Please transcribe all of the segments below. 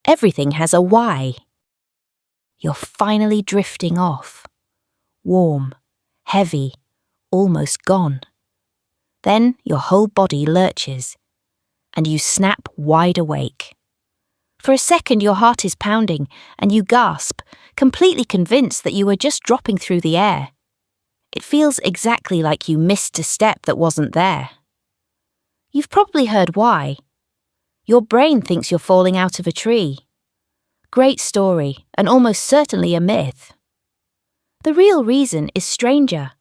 Everything has a why. You're finally drifting off. Warm, heavy, almost gone. Then your whole body lurches, and you snap wide awake. For a second your heart is pounding, and you gasp, completely convinced that you were just dropping through the air. It feels exactly like you missed a step that wasn't there. You've probably heard why. Your brain thinks you're falling out of a tree. Great story, and almost certainly a myth. The real reason is stranger,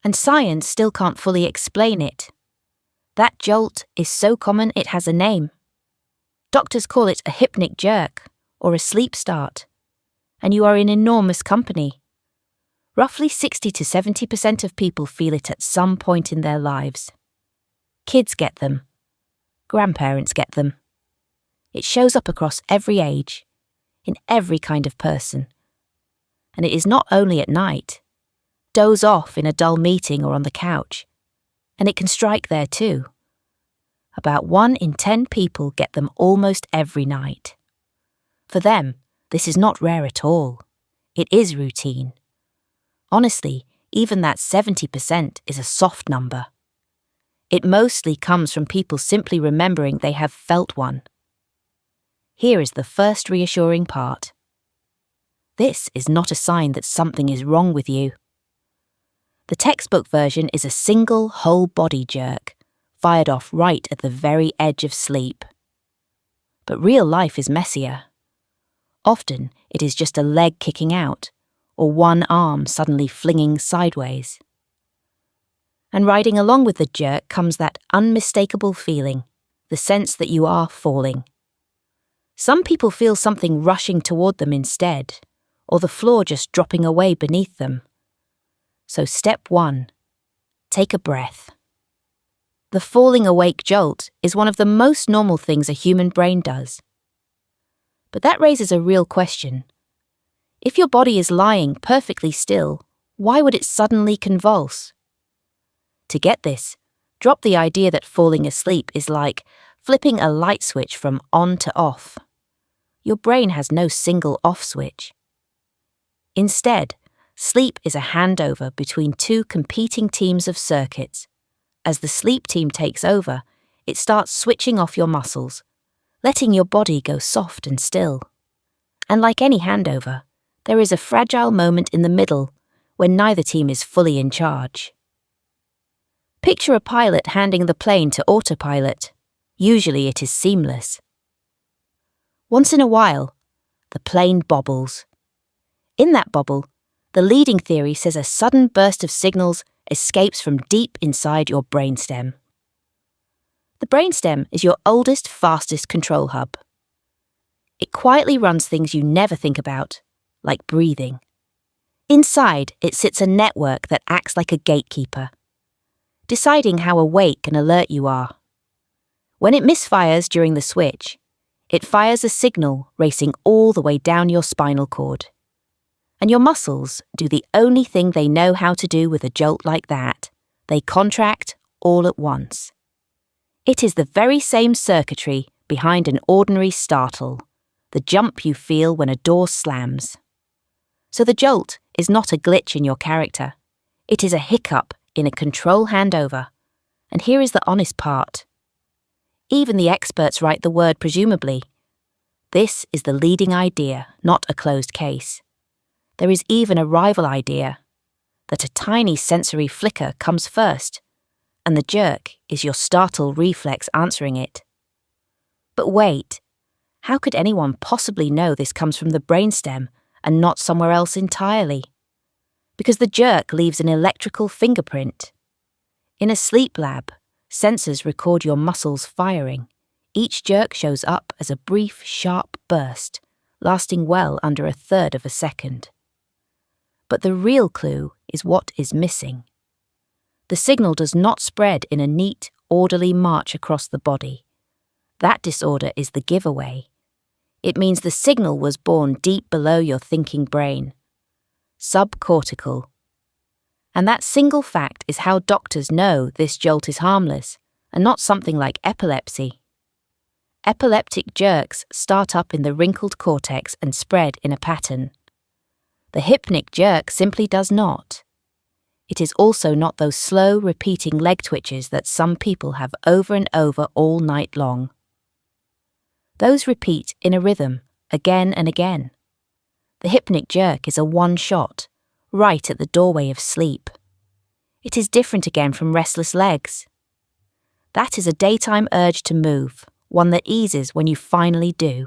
and science still can't fully explain it. That jolt is so common it has a name. Doctors call it a hypnicjerk, or a sleep start, and you are in enormous company. Roughly 60 to 70% of people feel it at some point in their lives. Kids get them. Grandparents get them. It shows up across every age, in every kind of person. And it is not only at night. Doze off in a dull meeting or on the couch, and it can strike there too. About 1 in 10 people get them almost every night. For them, this is not rare at all. It is routine. Honestly, even that 70% is a soft number. It mostly comes from people simply remembering they have felt one. Here is the first reassuring part. This is not a sign that something is wrong with you. The textbook version is a single whole body jerk, fired off right at the very edge of sleep. But real life is messier. Often it is just a leg kicking out, or one arm suddenly flinging sideways. And riding along with the jerk comes that unmistakable feeling, the sense that you are falling. Some people feel something rushing toward them instead, or the floor just dropping away beneath them. So step 1, take a breath. The falling awake jolt is one of the most normal things a human brain does. But that raises a real question. If your body is lying perfectly still, why would it suddenly convulse? To get this, drop the idea that falling asleep is like flipping a light switch from on to off. Your brain has no single off switch. Instead, sleep is a handover between 2 competing teams of circuits. As the sleep team takes over, it starts switching off your muscles, letting your body go soft and still. And like any handover, there is a fragile moment in the middle when neither team is fully in charge. Picture a pilot handing the plane to autopilot. Usually it is seamless. Once in a while, the plane bobbles. In that bobble, the leading theory says a sudden burst of signals escapes from deep inside your brainstem. The brainstem is your oldest, fastest control hub. It quietly runs things you never think about, like breathing. Inside, it sits a network that acts like a gatekeeper, deciding how awake and alert you are. When it misfires during the switch, it fires a signal racing all the way down your spinal cord. And your muscles do the only thing they know how to do with a jolt like that. They contract all at once. It is the very same circuitry behind an ordinary startle, the jump you feel when a door slams. So the jolt is not a glitch in your character. It is a hiccup in a control handover. And here is the honest part. Even the experts write the word presumably. This is the leading idea, not a closed case. There is even a rival idea, that a tiny sensory flicker comes first, and the jerk is your startle reflex answering it. But wait, how could anyone possibly know this comes from the brainstem and not somewhere else entirely? Because the jerk leaves an electrical fingerprint. In a sleep lab, sensors record your muscles firing. Each jerk shows up as a brief, sharp burst, lasting well under 1/3 of a second. But the real clue is what is missing. The signal does not spread in a neat, orderly march across the body. That disorder is the giveaway. It means the signal was born deep below your thinking brain. Subcortical. And that single fact is how doctors know this jolt is harmless, and not something like epilepsy. epileptic jerks start up in the wrinkled cortex and spread in a pattern. The hypnic jerk simply does not. It is also not those slow, repeating leg twitches that some people have over and over all night long. Those repeat in a rhythm, again and again. The hypnic jerk is a one-shot, right at the doorway of sleep. It is different again from restless legs. That is a daytime urge to move, one that eases when you finally do.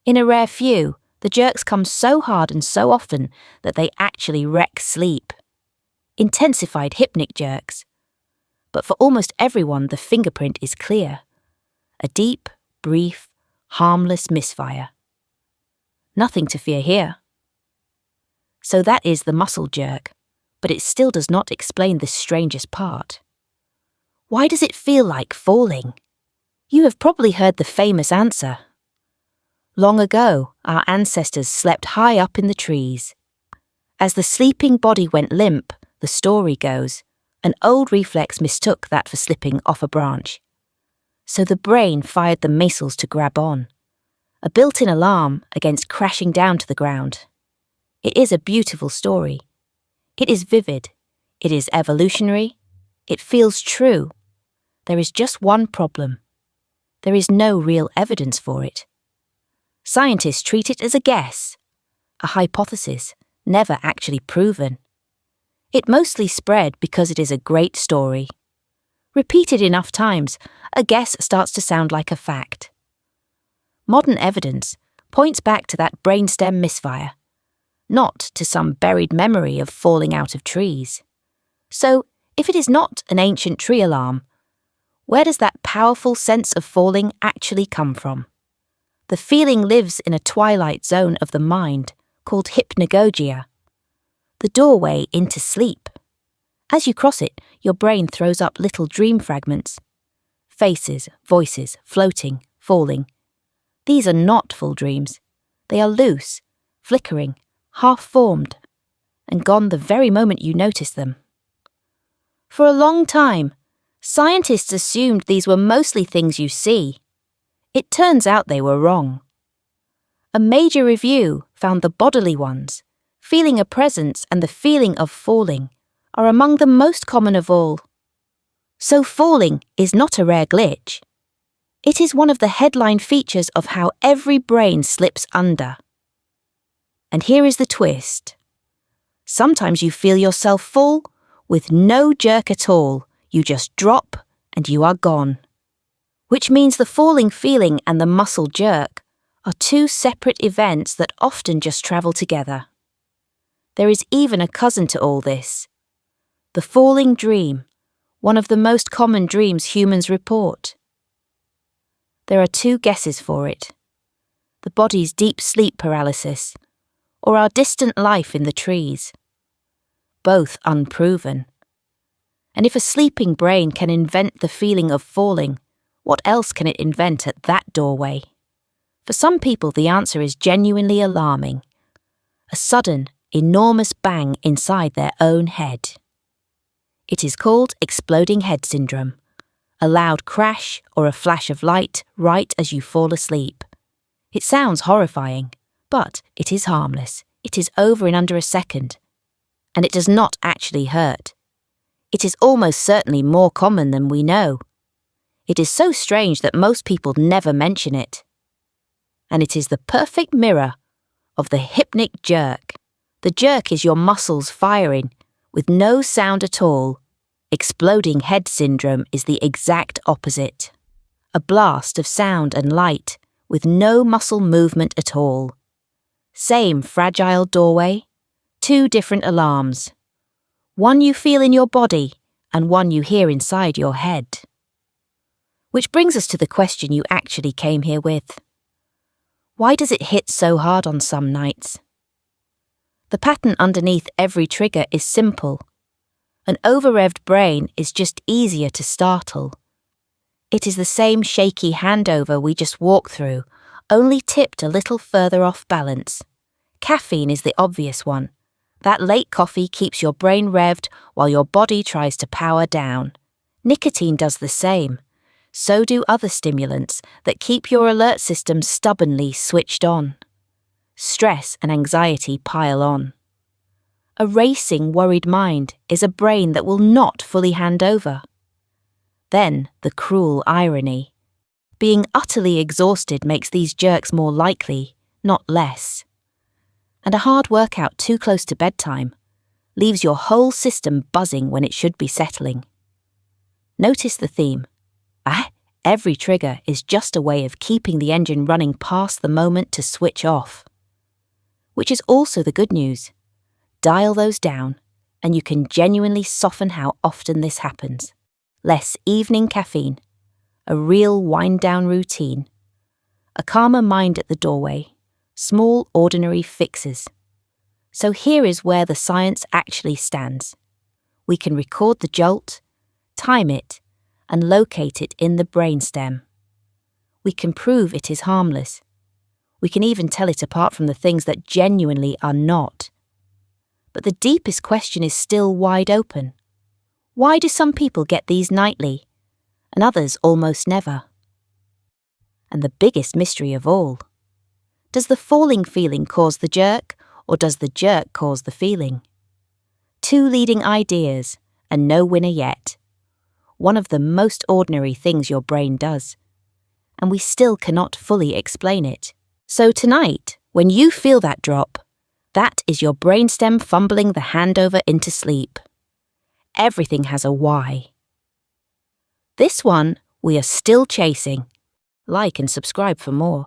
In a rare few, the jerks come so hard and so often that they actually wreck sleep. Intensified hypnic jerks. But for almost everyone, the fingerprint is clear. A deep, brief, harmless misfire. Nothing to fear here. So that is the muscle jerk, but it still does not explain the strangest part. Why does it feel like falling? You have probably heard the famous answer. Long ago, our ancestors slept high up in the trees. As the sleeping body went limp, the story goes, an old reflex mistook that for slipping off a branch. So the brain fired the muscles to grab on, a built-in alarm against crashing down to the ground. It is a beautiful story. It is vivid. It is evolutionary. It feels true. There is just one problem. There is no real evidence for it. Scientists treat it as a guess, a hypothesis, never actually proven. It mostly spread because it is a great story. Repeated enough times, a guess starts to sound like a fact. Modern evidence points back to that brainstem misfire, not to some buried memory of falling out of trees. So, if it is not an ancient tree alarm, where does that powerful sense of falling actually come from? The feeling lives in a twilight zone of the mind called hypnagogia, the doorway into sleep. As you cross it, your brain throws up little dream fragments. Faces, voices, floating, falling. These are not full dreams. They are loose, flickering, half-formed, and gone the very moment you notice them. For a long time, scientists assumed these were mostly things you see. It turns out they were wrong. A major review found the bodily ones, feeling a presence and the feeling of falling, are among the most common of all. So falling is not a rare glitch. It is one of the headline features of how every brain slips under. And here is the twist. Sometimes you feel yourself fall with no jerk at all. You just drop and you are gone. Which means the falling feeling and the muscle jerk are two separate events that often just travel together. There is even a cousin to all this. The falling dream, one of the most common dreams humans report. There are two guesses for it. The body's deep sleep paralysis, or our distant life in the trees. Both unproven. And if a sleeping brain can invent the feeling of falling, what else can it invent at that doorway? For some people, the answer is genuinely alarming. A sudden, enormous bang inside their own head. It is called exploding head syndrome, a loud crash or a flash of light right as you fall asleep. It sounds horrifying, but it is harmless. It is over in under a second, and it does not actually hurt. It is almost certainly more common than we know. It is so strange that most people never mention it. And it is the perfect mirror of the hypnic jerk. The jerk is your muscles firing with no sound at all. Exploding head syndrome is the exact opposite. A blast of sound and light with no muscle movement at all. Same fragile doorway, two different alarms. One you feel in your body and one you hear inside your head. Which brings us to the question you actually came here with. Why does it hit so hard on some nights? The pattern underneath every trigger is simple. An over-revved brain is just easier to startle. It is the same shaky handover we just walked through, only tipped a little further off balance. Caffeine is the obvious one. That late coffee keeps your brain revved while your body tries to power down. Nicotine does the same. so do other stimulants that keep your alert system stubbornly switched on. Stress and anxiety pile on. A racing, worried mind is a brain that will not fully hand over. Then the cruel irony. Being utterly exhausted makes these jerks more likely, not less. And a hard workout too close to bedtime leaves your whole system buzzing when it should be settling. Notice the theme. Every trigger is just a way of keeping the engine running past the moment to switch off. Which is also the good news. Dial those down, and you can genuinely soften how often this happens. Less evening caffeine, a real wind-down routine, a calmer mind at the doorway, small ordinary fixes. So here is where the science actually stands. We can record the jolt, time it, and locate it in the brainstem. We can prove it is harmless. We can even tell it apart from the things that genuinely are not. But the deepest question is still wide open. Why do some people get these nightly, and others almost never? And the biggest mystery of all. Does the falling feeling cause the jerk, or does the jerk cause the feeling? Two leading ideas, and no winner yet. One of the most ordinary things your brain does. And we still cannot fully explain it. So tonight, when you feel that drop, that is your brainstem fumbling the handover into sleep. Everything has a why. This one we are still chasing. Like and subscribe for more.